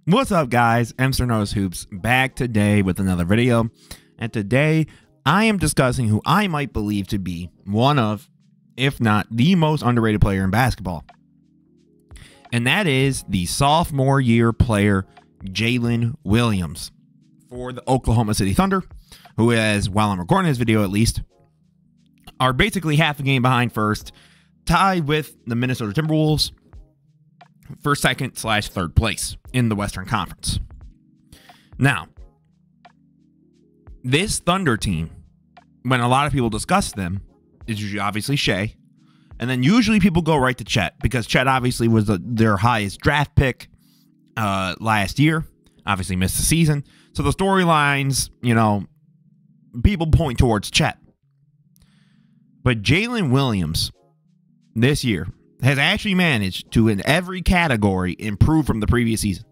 What's up, guys? Mr. Knows Hoops back today with another video. And today I am discussing who I might believe to be one of, if not the most underrated player in basketball. And that is the sophomore year player, Jalen Williams, for the Oklahoma City Thunder, who is, while I'm recording this video at least, are basically half a game behind first, tied with the Minnesota Timberwolves for second/third place in the Western Conference. Now, this Thunder team, when a lot of people discuss them, is usually obviously Shai, and then usually people go right to Chet, because Chet obviously was their highest draft pick last year, obviously missed the season. So the storylines, people point towards Chet. But Jalen Williams this year has actually managed to, in every category, improve from the previous season.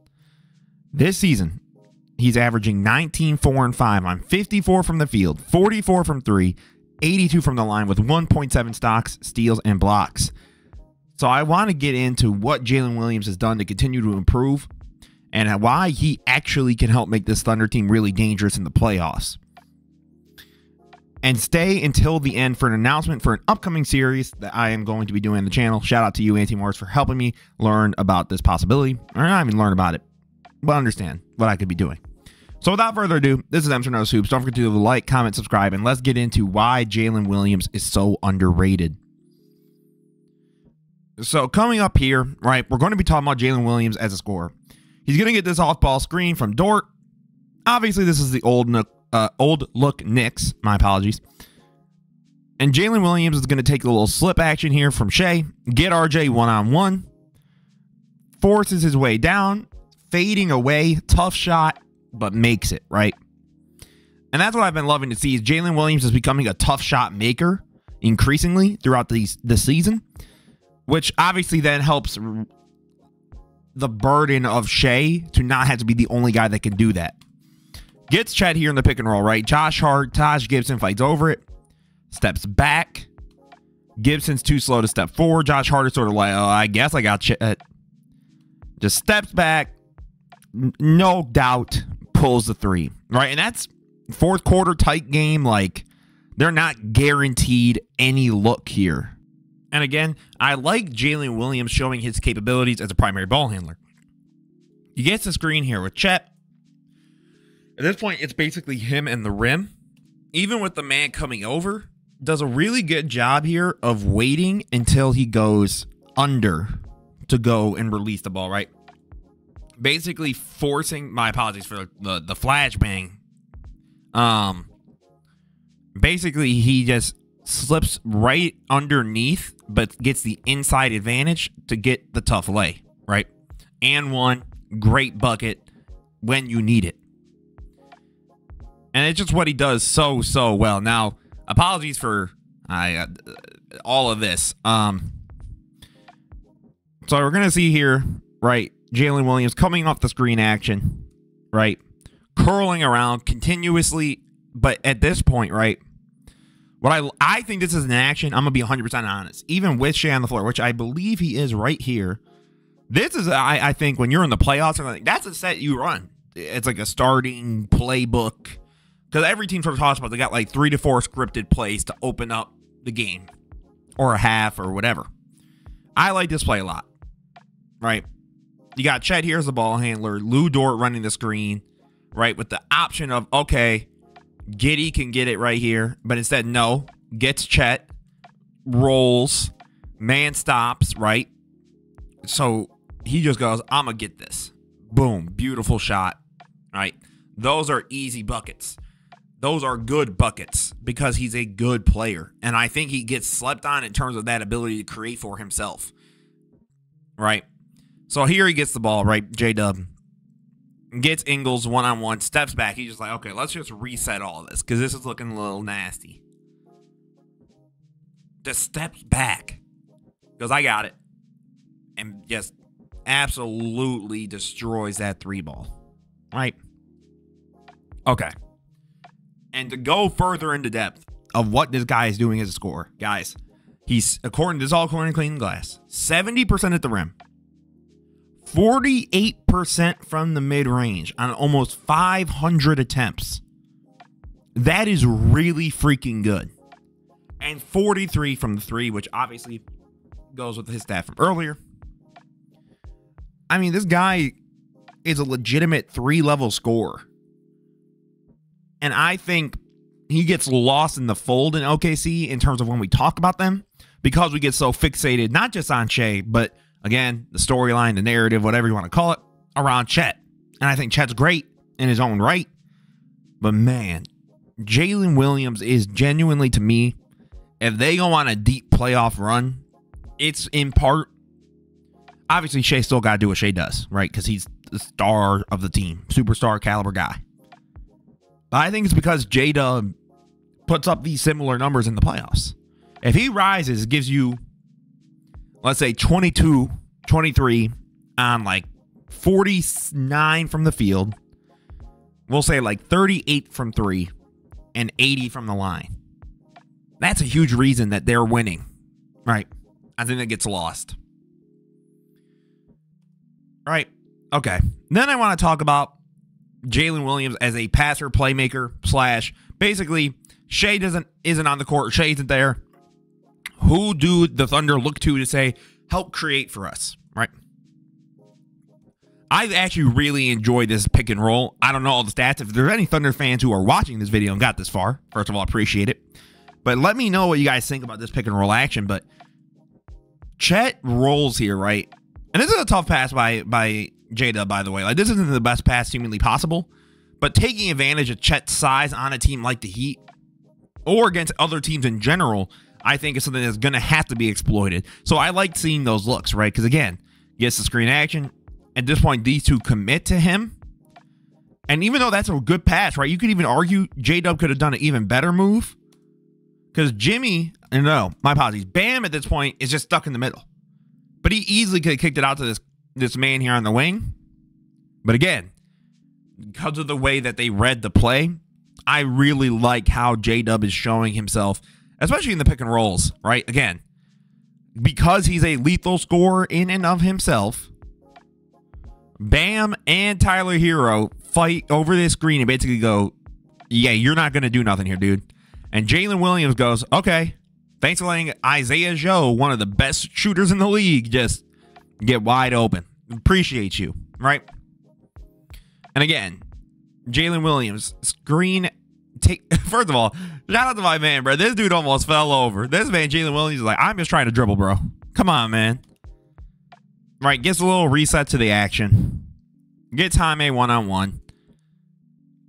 This season, he's averaging 19, 4, and 5 on 54 from the field, 44 from 3, 82 from the line with 1.7 stocks, steals, and blocks. So I want to get into what Jalen Williams has done to continue to improve and why he actually can help make this Thunder team really dangerous in the playoffs. And stay until the end for an announcement for an upcoming series that I am going to be doing on the channel. Shout out to you, Anti Morris, for helping me learn about this possibility. Or not even learn about it, but understand what I could be doing. So without further ado, this is Mr. Knows Hoops. Don't forget to like, comment, subscribe, and let's get into why Jalen Williams is so underrated. So coming up here, right, we're going to be talking about Jalen Williams as a scorer. He's going to get this off-ball screen from Dort. Obviously, this is the old look Knicks. My apologies. And Jalen Williams is going to take a little slip action here from Shai. Get RJ one-on-one. Forces his way down. Fading away. Tough shot, but makes it, right? And that's what I've been loving to see, is Jalen Williams is becoming a tough shot maker increasingly throughout the season, which obviously then helps the burden of Shai to not have to be the only guy that can do that. Gets Chet here in the pick and roll, right? Taj Gibson fights over it. Steps back. Gibson's too slow to step forward. Josh Hart is sort of like, oh, I guess I got Chet. Just steps back. No doubt pulls the three, right? And that's fourth quarter tight game. Like, they're not guaranteed any look here. And again, I like Jalen Williams showing his capabilities as a primary ball handler. He gets the screen here with Chet. At this point, it's basically him and the rim. Even with the man coming over, does a really good job here of waiting until he goes under to go and release the ball, right? Basically forcing, my apologies for the flashbang. Basically, he just slips right underneath, but gets the inside advantage to get the tough lay, right? And one great bucket when you need it. And it's just what he does so well. Now, apologies for all of this. So we're going to see here, right, Jalen Williams coming off the screen action, right, curling around continuously. But at this point, right, what I think this is an action, I'm going to be 100% honest, even with Shai on the floor, which I believe he is right here. This is, I think, when you're in the playoffs, that's a set you run. It's like a starting playbook. Because every team sort of talks about they got like 3 to 4 scripted plays to open up the game. Or a half or whatever. I like this play a lot. Right? You got Chet here as the ball handler. Lou Dort running the screen. Right? With the option of, okay, Giddey can get it right here. But instead, no. Gets Chet. Rolls. Man stops. Right? So he just goes, I'm going to get this. Boom. Beautiful shot. Right? Those are easy buckets. Those are good buckets because he's a good player. And I think he gets slept on in terms of that ability to create for himself. Right? So here he gets the ball, right? J-Dub gets Ingles one-on-one, steps back. He's just like, okay, let's just reset all of this because this is looking a little nasty. Just steps back. Goes, I got it. And just absolutely destroys that three ball. Right? Okay. And to go further into depth of what this guy is doing as a scorer, guys, he's, this is all according to Clean Glass, 70% at the rim, 48% from the mid-range on almost 500 attempts. That is really freaking good. And 43 from the three, which obviously goes with his stat from earlier. I mean, this guy is a legitimate 3-level scorer. And I think he gets lost in the fold in OKC in terms of when we talk about them, because we get so fixated, not just on Shai, but again, the storyline, the narrative, whatever you want to call it, around Chet. And I think Chet's great in his own right. But man, Jalen Williams is genuinely, to me, if they go on a deep playoff run, it's in part, obviously Shai still got to do what Shai does, right? Because he's the star of the team, superstar caliber guy. But I think it's because J-Dub puts up these similar numbers in the playoffs. If he rises, gives you, let's say 22, 23 on like 49 from the field. We'll say like 38 from three and 80 from the line. That's a huge reason that they're winning, right? I think that gets lost. Right. Okay. Then I want to talk about Jalen Williams as a passer, playmaker, slash basically Shai isn't on the court. Shai isn't there. Who do the Thunder look to say, help create for us, right? I actually really enjoy this pick and roll. I don't know all the stats. If there's any Thunder fans who are watching this video and got this far, first of all, I appreciate it. But let me know what you guys think about this pick and roll action. But Chet rolls here, right? And this is a tough pass by J-Dub, by the way. Like, this isn't the best pass humanly possible. But taking advantage of Chet's size on a team like the Heat, or against other teams in general, I think is something that's going to have to be exploited. So I like seeing those looks, right? Because again, gets the screen action. At this point, these two commit to him. And even though that's a good pass, right? You could even argue J-Dub could have done an even better move. Because my apologies. Bam at this point is just stuck in the middle. But he easily could have kicked it out to this man here on the wing. But again, because of the way that they read the play, I really like how J-Dub is showing himself, especially in the pick and rolls, right? Again, because he's a lethal scorer in and of himself, Bam and Tyler Hero fight over this screen and basically go, yeah, you're not going to do nothing here, dude. And Jalen Williams goes, okay, thanks for letting Isaiah Joe, one of the best shooters in the league, just get wide open. Appreciate you, right? And again, Jalen Williams, screen take. First of all, shout out to my man, bro. This dude almost fell over. This man, Jalen Williams, is like, I'm just trying to dribble, bro. Come on, man. Right, gets a little reset to the action. Gets Jaime one-on-one.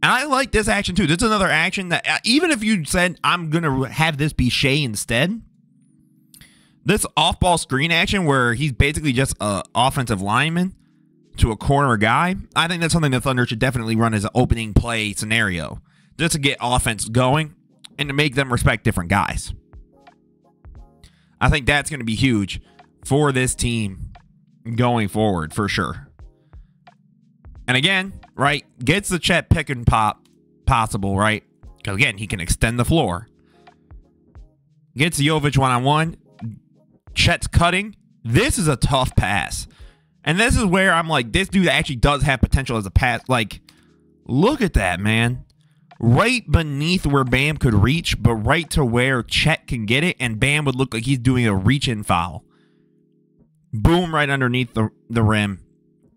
And I like this action, too. This is another action that, even if you said, I'm going to have this be Shai instead, this off-ball screen action where he's basically just an offensive lineman to a corner guy, I think that's something the Thunder should definitely run as an opening play scenario, just to get offense going and to make them respect different guys. I think that's going to be huge for this team going forward, for sure. And again, right, gets the Chet pick and pop possible, right? Because again, he can extend the floor. Gets Jovic one-on-one. Chet's cutting. This is a tough pass. And this is where I'm like, this dude actually does have potential as a pass. Like, look at that, man. Right beneath where Bam could reach, but right to where Chet can get it, and Bam would look like he's doing a reach-in foul. Boom, right underneath the rim.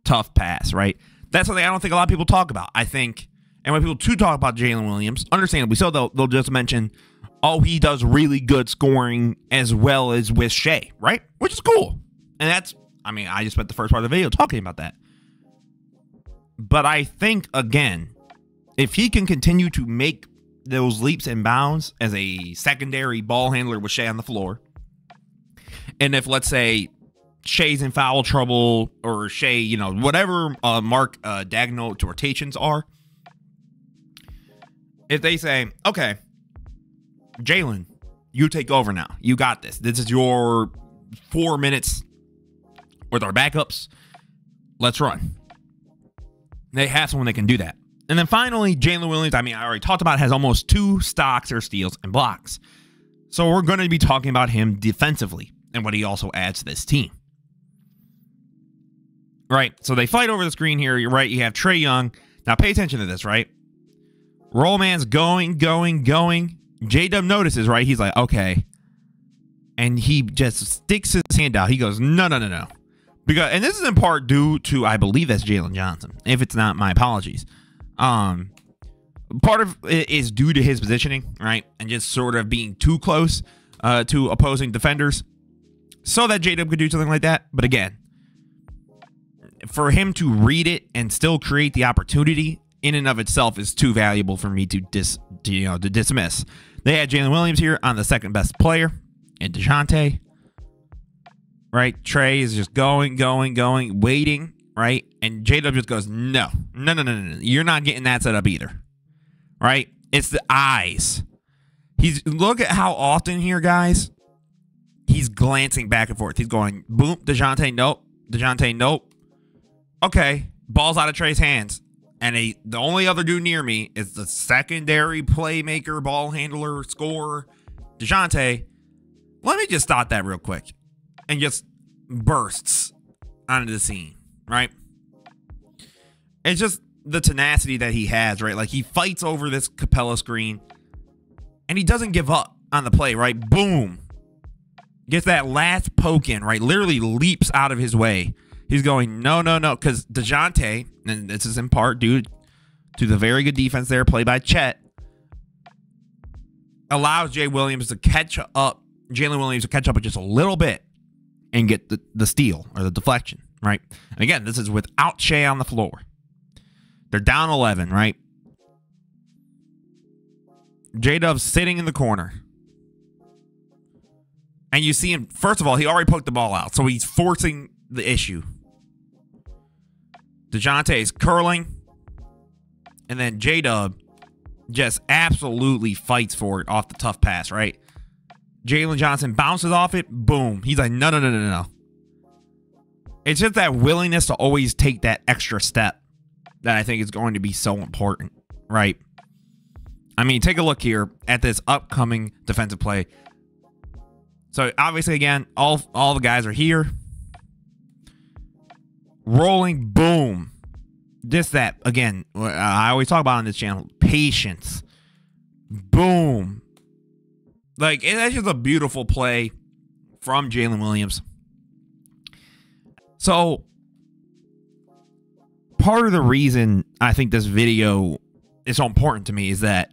Tough pass, right? That's something I don't think a lot of people talk about. I think, and when people do talk about Jalen Williams, understandably so, they'll just mention, oh, he does really good scoring as well as with Shai, right? Which is cool. And that's, I mean, I just spent the first part of the video talking about that. But I think, again, if he can continue to make those leaps and bounds as a secondary ball handler with Shai on the floor, and if, let's say, Shai's in foul trouble, or Shai, you know, whatever Mark Dagnall rotations are, if they say, okay, Jalen, you take over now. You got this. This is your 4 minutes with our backups. Let's run. They have someone that can do that. And then finally, Jalen Williams, I mean, I already talked about, has almost 2 stocks or steals and blocks. So we're going to be talking about him defensively and what he also adds to this team. right? So they fight over the screen here. You're right. You have Trae Young. Now pay attention to this, right? Roll man's going. J-Dub notices, right? He's like, okay. And he just sticks his hand out. He goes, no. Because, and this is in part due to, I believe that's Jalen Johnson. If it's not, my apologies. Part of it is due to his positioning, right? And just sort of being too close to opposing defenders so that J-Dub could do something like that. But again, for him to read it and still create the opportunity in and of itself is too valuable for me to dismiss. They had Jalen Williams here on the second best player and DeJounte. Right? Trae is just going, waiting, right? And J-Dub just goes, no. You're not getting that set up either. Right? It's the eyes. Look at how often here, guys. He's glancing back and forth. He's going, boom, DeJounte, nope. Okay, ball's out of Trae's hands. And the only other dude near me is the secondary playmaker, ball handler, scorer, DeJounte. Let me just stop that real quick. And just bursts onto the scene, right? It's just the tenacity that he has, right? Like, he fights over this Capella screen, and he doesn't give up on the play, right? Boom. Gets that last poke in, right? Literally leaps out of his way. He's going, no, because DeJounte, and this is in part due to the very good defense there, played by Chet, allows Jalen Williams to catch up with just a little bit and get the steal or the deflection, right? And again, this is without Shai on the floor. They're down 11, right? J-Dub's sitting in the corner. And you see him, first of all, he already poked the ball out, so he's forcing the issue. DeJounte is curling. And then J-Dub just absolutely fights for it off the tough pass, right? Jalen Johnson bounces off it. Boom. He's like, no. It's just that willingness to always take that extra step that I think is going to be so important, right? I mean, take a look here at this upcoming defensive play. So obviously, again, all the guys are here. Rolling, boom. That, again, I always talk about on this channel, patience. Boom. Like, that's just a beautiful play from Jalen Williams. So, part of the reason I think this video is so important to me is that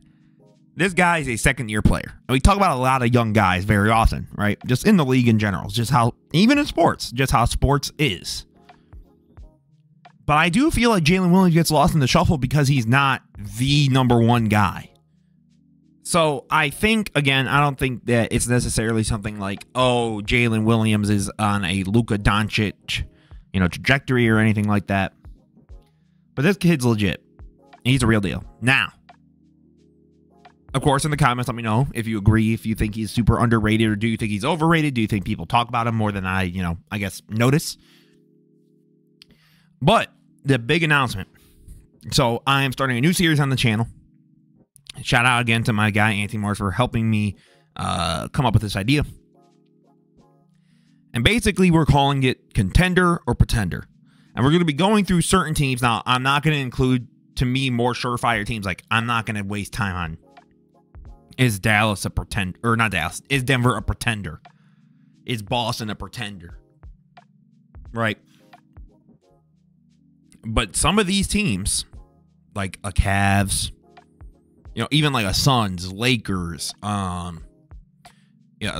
this guy is a second-year player. And we talk about a lot of young guys very often, right? Just in the league in general. Just how, even in sports, just how sports is. But I do feel like Jalen Williams gets lost in the shuffle because he's not the number one guy. So I think, again, I don't think that it's necessarily something like, oh, Jalen Williams is on a Luka Doncic, trajectory or anything like that. But this kid's legit. He's a real deal. Now, of course, in the comments, let me know if you agree, if you think he's super underrated, or do you think he's overrated? Do you think people talk about him more than I guess, notice? But the big announcement. So I am starting a new series on the channel. Shout out again to my guy, Anthony Mars, for helping me come up with this idea. And basically, we're calling it Contender or Pretender. And we're going to be going through certain teams. Now, I'm not going to include, to me, more surefire teams. Like, I'm not going to waste time on, is Dallas a pretender? Or not Dallas. Is Denver a pretender? Is Boston a pretender? Right? But some of these teams, like a Cavs, even like a Suns, Lakers,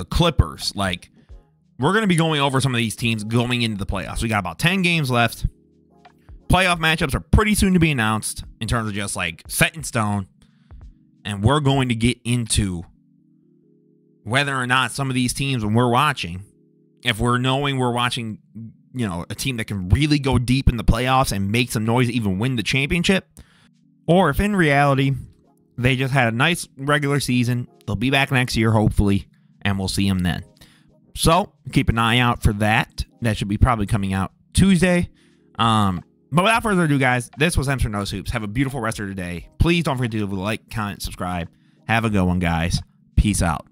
Clippers, like, we're going to be going over some of these teams going into the playoffs. We got about 10 games left. Playoff matchups are pretty soon to be announced in terms of just like set in stone. And we're going to get into whether or not some of these teams, when we're watching, if we're knowing we're watching, a team that can really go deep in the playoffs and make some noise, even win the championship, or if in reality, they just had a nice regular season. They'll be back next year, hopefully, and we'll see them then. So, keep an eye out for that. That should be probably coming out Tuesday. But without further ado, guys, this was Mr. Nose Hoops. Have a beautiful rest of your day. Please don't forget to like, comment, subscribe. Have a good one, guys. Peace out.